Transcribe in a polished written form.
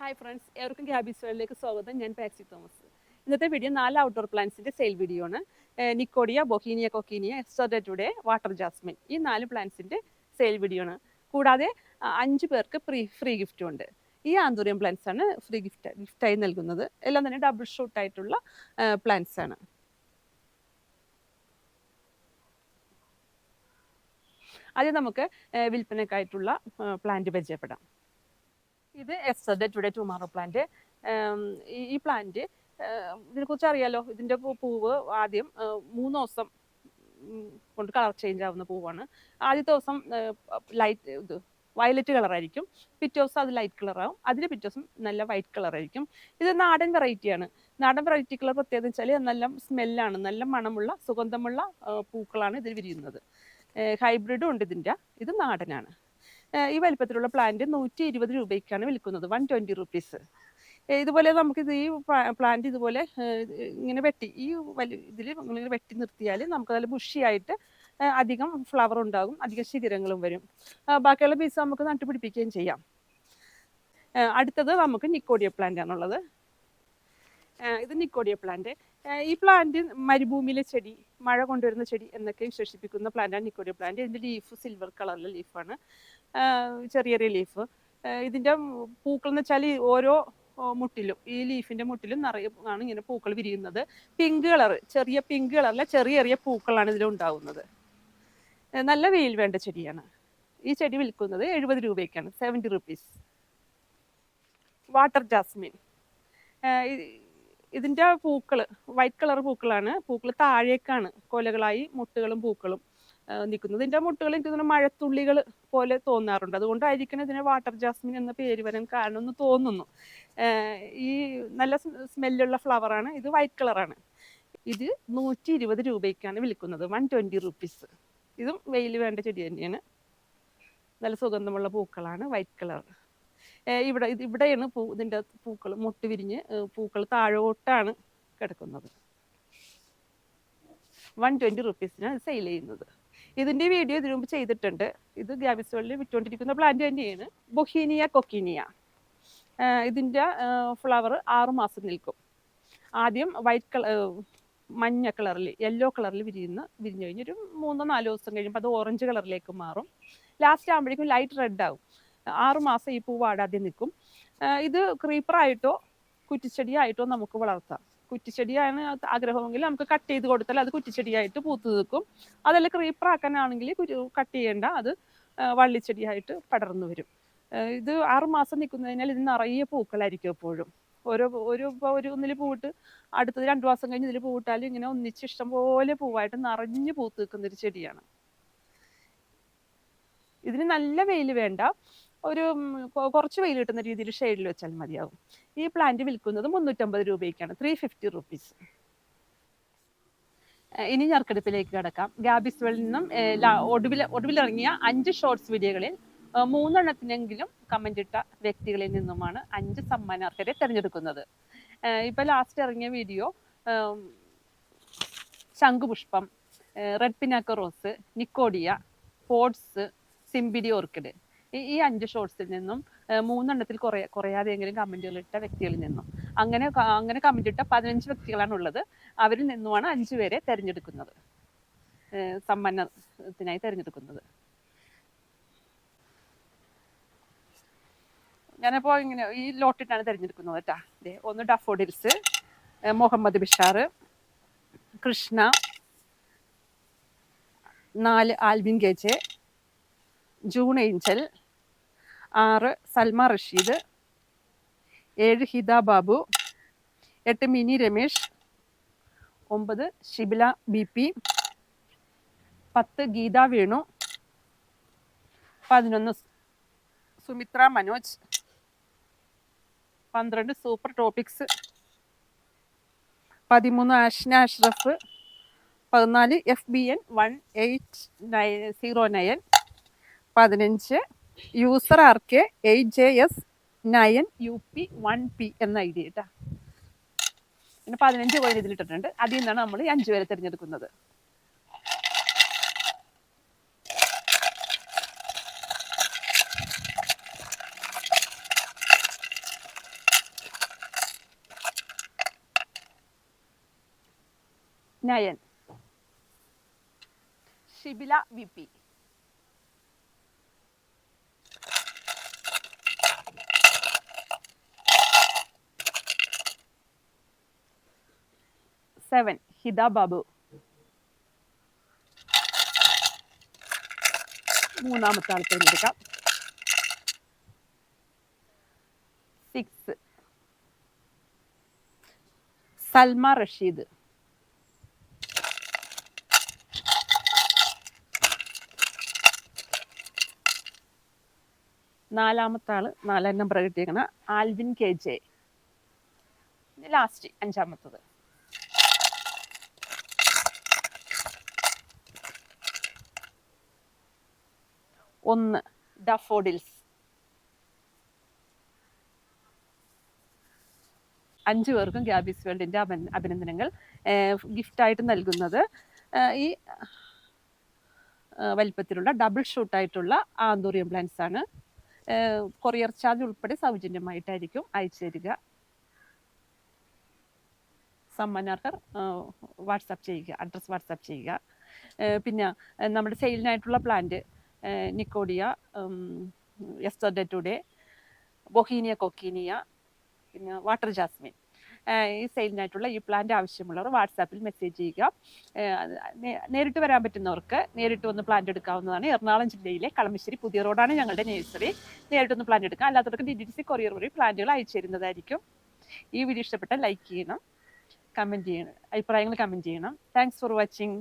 Hi friends, എവർക്കും ഗ്യാബീസ് വേൾഡിലേക്ക് സ്വാഗതം. ഞാൻ പാക്സി തോമസ്. ഇന്നത്തെ വീഡിയോ 4 ഔട്ട്ഡോർ പ്ലാന്റ്സിൻ്റെ സെയിൽ വീഡിയോ ആണ്. നിക്കോഡിയ, ബൊഹീനിയ കൊക്കീനിയ, എക്സോഡറ്റുഡേ, വാട്ടർ ജാസ്മിൻ ഈ 4 പ്ലാന്റ്സിൻ്റെ സെയിൽ വീഡിയോ ആണ്. കൂടാതെ 5 പേർക്ക് ഫ്രീ ഗിഫ്റ്റും ഉണ്ട്. ഈ ആന്തൂറിയം പ്ലാന്റ്സ് ആണ് ഫ്രീ ഗിഫ്റ്റായി നൽകുന്നത്. എല്ലാം തന്നെ ഡബിൾ ഷൂട്ട് ആയിട്ടുള്ള പ്ലാന്റ്സ് ആണ്. ആദ്യം നമുക്ക് വിൽപ്പനക്കായിട്ടുള്ള പ്ലാന്റ് പരിചയപ്പെടാം. ഇത് എക്സോഡറ്റുഡേ ടുമാറോ പ്ലാന്റ്. ഈ പ്ലാന്റ് ഇതിനെക്കുറിച്ച് അറിയാലോ. ഇതിൻ്റെ പൂവ് ആദ്യം 3 ദിവസം കൊണ്ട് കളർ ചേഞ്ച് ആവുന്ന പൂവാണ്. ആദ്യത്തെ ദിവസം ലൈറ്റ് വയലറ്റ് കളറായിരിക്കും, പിറ്റേ ദിവസം അത് ലൈറ്റ് കളറാവും, അതിന് പിറ്റേ ദിവസം നല്ല വൈറ്റ് കളറായിരിക്കും. ഇത് നാടൻ വെറൈറ്റിയാണ്. നാടൻ വെറൈറ്റിക്കുള്ള പ്രത്യേകത വെച്ചാൽ നല്ല സ്മെല്ലാണ്, നല്ല മണമുള്ള സുഗന്ധമുള്ള പൂക്കളാണ് ഇതിൽ വിരിയുന്നത്. ഹൈബ്രിഡും ഉണ്ട് ഇതിൻ്റെ. ഇത് നാടനാണ്. ഈ വലിപ്പത്തിലുള്ള പ്ലാന്റ് 120 രൂപയ്ക്കാണ് വിൽക്കുന്നത്, 120 റുപ്പീസ്. ഇതുപോലെ നമുക്കിത് ഈ പ്ലാന്റ് ഇതുപോലെ ഇങ്ങനെ വെട്ടി ഇതിൽ ഇങ്ങനെ വെട്ടി നിർത്തിയാൽ നമുക്ക് നല്ല ബുഷിയായിട്ട് അധികം ഫ്ലവർ ഉണ്ടാകും, അധികം ശിഖരങ്ങളും വരും. ബാക്കിയുള്ള പീസ് നമുക്ക് നട്ടുപിടിപ്പിക്കുകയും ചെയ്യാം. അടുത്തത് നമുക്ക് നിക്കോഡിയ പ്ലാന്റ് ആണുള്ളത്. ഇത് നിക്കോഡിയ പ്ലാന്റ്. ഈ പ്ലാന്റ് മരുഭൂമിയിലെ ചെടി, മഴ കൊണ്ടുവരുന്ന ചെടി എന്നൊക്കെ വിശേഷിപ്പിക്കുന്ന പ്ലാന്റാണ് നിക്കോഡിയ പ്ലാന്റ്. ഇതിൻ്റെ ലീഫ് സിൽവർ കളറിലെ ലീഫാണ്, ചെറിയ ചെറിയ ലീഫ്. ഇതിൻ്റെ പൂക്കൾ എന്ന് വെച്ചാൽ ഓരോ മുട്ടിലും, ഈ ലീഫിൻ്റെ മുട്ടിലും നിറയെ ആണ് ഇങ്ങനെ പൂക്കൾ വിരിയുന്നത്. പിങ്ക് കളർ, ചെറിയ പിങ്ക് കളറിലെ ചെറിയ ചെറിയ പൂക്കളാണ് ഇതിലുണ്ടാവുന്നത്. നല്ല വെയിൽ വേണ്ട ചെടിയാണ്. ഈ ചെടി വിൽക്കുന്നത് 70 രൂപയ്ക്കാണ്, 70 റുപ്പീസ്. Water Jasmine. ഇതിൻ്റെ പൂക്കൾ വൈറ്റ് കളർ പൂക്കളാണ്. പൂക്കൾ താഴേക്കാണ് കൊലകളായി മുട്ടുകളും പൂക്കളും നിൽക്കുന്നത്. ഇതിൻ്റെ മുട്ടുകൾ എനിക്ക് തോന്നുന്നു മഴത്തുള്ളികൾ പോലെ തോന്നാറുണ്ട്. അതുകൊണ്ടായിരിക്കണം ഇതിന് വാട്ടർ ജാസ്മിൻ എന്ന പേര് വരാൻ കാരണം എന്ന് തോന്നുന്നു. ഈ നല്ല സ്മെല്ലുള്ള ഫ്ലവറാണ്. ഇത് വൈറ്റ് കളറാണ്. ഇത് 120 രൂപയ്ക്കാണ് വിൽക്കുന്നത്, 120 റുപ്പീസ്. ഇതും വെയിൽ വേണ്ട ചെടി തന്നെയാണ്. നല്ല സുഗന്ധമുള്ള പൂക്കളാണ്, വൈറ്റ് കളർ. ഇവിടെയാണ് ഇതിൻ്റെ പൂക്കൾ മുട്ട് വിരിഞ്ഞ് പൂക്കൾ താഴോട്ടാണ് കിടക്കുന്നത്. 120 റുപ്പീസിനാണ് സെയിൽ ചെയ്യുന്നത്. ഇതിൻ്റെ വീഡിയോ ഇതിനു മുമ്പ് ചെയ്തിട്ടുണ്ട്. ഇത് ഗ്യാബീസ് വേൾഡിൽ വിറ്റുകൊണ്ടിരിക്കുന്ന പ്ലാന്റ് തന്നെയാണ്, ബൊഹീനിയ കൊക്കീനിയ. ഇതിൻ്റെ ഫ്ലവർ 6 മാസം നിൽക്കും. ആദ്യം മഞ്ഞ കളറിൽ, യെല്ലോ കളറിൽ വിരിഞ്ഞു കഴിഞ്ഞൊരു 3-4 ദിവസം കഴിയുമ്പോൾ അത് ഓറഞ്ച് കളറിലേക്ക് മാറും. ലാസ്റ്റ് ആകുമ്പോഴേക്കും ലൈറ്റ് റെഡ് ആകും. 6 മാസം ഈ പൂ വാടാതെ നിൽക്കും. ഇത് ക്രീപ്പറായിട്ടോ കുറ്റിച്ചെടിയായിട്ടോ നമുക്ക് വളർത്താം. കുറ്റിച്ചെടിയാണ് ആഗ്രഹമെങ്കിൽ നമുക്ക് കട്ട് ചെയ്ത് കൊടുത്താൽ അത് കുറ്റിച്ചെടിയായിട്ട് പൂത്ത് നിൽക്കും. അതല്ല ക്രീപ്പറാക്കാനാണെങ്കിൽ കട്ട് ചെയ്യേണ്ട, അത് വള്ളിച്ചെടിയായിട്ട് പടർന്നു വരും. ഇത് 6 മാസം നിൽക്കുന്നതിനാൽ ഇത് നിറയെ പൂക്കളായിരിക്കും എപ്പോഴും. ഒന്നിൽ പൂവിട്ട് അടുത്തത് 2 മാസം കഴിഞ്ഞ് ഇതിൽ പൂവിട്ടാലും ഇങ്ങനെ ഒന്നിച്ച് ഇഷ്ടംപോലെ പൂവായിട്ട് നിറഞ്ഞ് പൂത്ത് നിൽക്കുന്നൊരു ചെടിയാണ്. ഇതിന് നല്ല വെയിൽ വേണ്ട, ഒരു കുറച്ച് വെയിൽ കിട്ടുന്ന രീതിയിൽ ഷെയ്ഡിൽ വെച്ചാൽ മതിയാവും. ഈ പ്ലാന്റ് വിൽക്കുന്നത് 350 രൂപയ്ക്കാണ്, 350 റുപ്പീസ്. ഇനി ഞർക്കെടുപ്പിലേക്ക് കിടക്കാം. ഗ്യാബീസ് വേൾഡിൽ നിന്നും ഒടുവിലിറങ്ങിയ 5 ഷോർട്സ് വീഡിയോകളിൽ 3 എണ്ണത്തിനെങ്കിലും കമന്റ് ഇട്ട വ്യക്തികളിൽ നിന്നുമാണ് 5 സമ്മാനാർഹരെ തിരഞ്ഞെടുക്കുന്നത്. ഇപ്പൊ ലാസ്റ്റ് ഇറങ്ങിയ വീഡിയോ ശംഖുപുഷ്പം, റെഡ് പിനാക്കോ റോസ്, നിക്കോഡിയ, പോട്സ്, സിംബിഡി ഓർക്കിഡ് ഈ 5 ഷോർട്സിൽ നിന്നും 3 എണ്ണത്തിൽ കുറയാതെങ്കിലും കമന്റുകൾ ഇട്ട വ്യക്തികളിൽ നിന്നും അങ്ങനെ കമന്റ് ഇട്ട 15 വ്യക്തികളാണ് ഉള്ളത്. അവരിൽ നിന്നുമാണ് 5 പേരെ തിരഞ്ഞെടുക്കുന്നത്, സമ്മാനത്തിനായി തിരഞ്ഞെടുക്കുന്നത്. ഞാനിപ്പോൾ ഇങ്ങനെ ഈ ലോട്ടിട്ടാണ് തിരഞ്ഞെടുക്കുന്നത് കേട്ടാ. ഒന്ന് ഡഫോഡിൽസ്, മുഹമ്മദ് ബിഷാർ, കൃഷ്ണ, 4 ആൽവിൻ ഗേജെ, June Angel, 6 Salma Rasheed, 7 Hitha Babu, 8 Mini Ramesh, 9 Shibila BP, 10 Geetha Venu, 11 Sumithra Manoj, 12 super topics, 13 Ashna Ashraf, 14 FBN 1809, 15 user RK 8JS9 UP 1P എന്ന ID കേട്ടാ. പിന്നെ 15 കോയിൻ ഇതിലിട്ടിട്ടുണ്ട്. അതിൽ നിന്നാണ് നമ്മൾ 5 പേരെ തിരഞ്ഞെടുക്കുന്നത്. നയൻ. ഷിബില VP. സെവൻ. ഹിത ബാബു. മൂന്നാമത്തെ ആൾ തിരഞ്ഞെടുക്കാം. 6. സൽമ റഷീദ്. 4-ാമത്തെ ആള് 4 നമ്പർ കിട്ടിയേക്കണ ആൽവിൻ KJ. ലാസ്റ്റ് 5-ാമത്തത്. 1. ഡഫോഡിൽസ്. 5 പേർക്കും ഗ്യാബീസ് വേൾഡിന്റെ അഭിനന്ദനങ്ങൾ. ഗിഫ്റ്റായിട്ട് നൽകുന്നത് ഈ വലിപ്പത്തിലുള്ള ഡബിൾ ഷൂട്ടായിട്ടുള്ള ആന്തൂറിയം പ്ലാന്റ്സ് ആണ്. കൊറിയർ ചാർജ് ഉൾപ്പെടെ സൗജന്യമായിട്ടായിരിക്കും അയച്ചു തരിക. സമ്മാനാർഹർ വാട്സാപ്പ് ചെയ്യുക, അഡ്രസ് വാട്സാപ്പ് ചെയ്യുക. പിന്നെ നമ്മുടെ സെയിലിനായിട്ടുള്ള പ്ലാന്റ് നിക്കോഡിയ, യെസ്റ്റർഡേ ടുഡേ, ബൊഹീനിയ കൊക്കീനിയ, പിന്നെ വാട്ടർ ജാസ്മിൻ. ഈ സെയിലിനായിട്ടുള്ള ഈ പ്ലാന്റ് ആവശ്യമുള്ളവർ വാട്സാപ്പിൽ മെസ്സേജ് ചെയ്യുക. നേരിട്ട് വരാൻ പറ്റുന്നവർക്ക് നേരിട്ട് വന്ന് പ്ലാന്റ് എടുക്കാവുന്നതാണ്. എറണാകുളം ജില്ലയിലെ കളമശ്ശേരി പുതിയ റോഡാണ് ഞങ്ങളുടെ നഴ്സറി. നേരിട്ടൊന്ന് പ്ലാന്റ് എടുക്കാം. അല്ലാത്തവർക്ക് DTDC കൊറിയർ വഴി പ്ലാന്റുകൾ അയച്ചു തരുന്നതായിരിക്കും. ഈ വീഡിയോ ഇഷ്ടപ്പെട്ടാൽ ലൈക്ക് ചെയ്യണം, കമൻറ്റ് ചെയ്യണം, അഭിപ്രായങ്ങൾ കമൻറ്റ് ചെയ്യണം. Thanks for watching.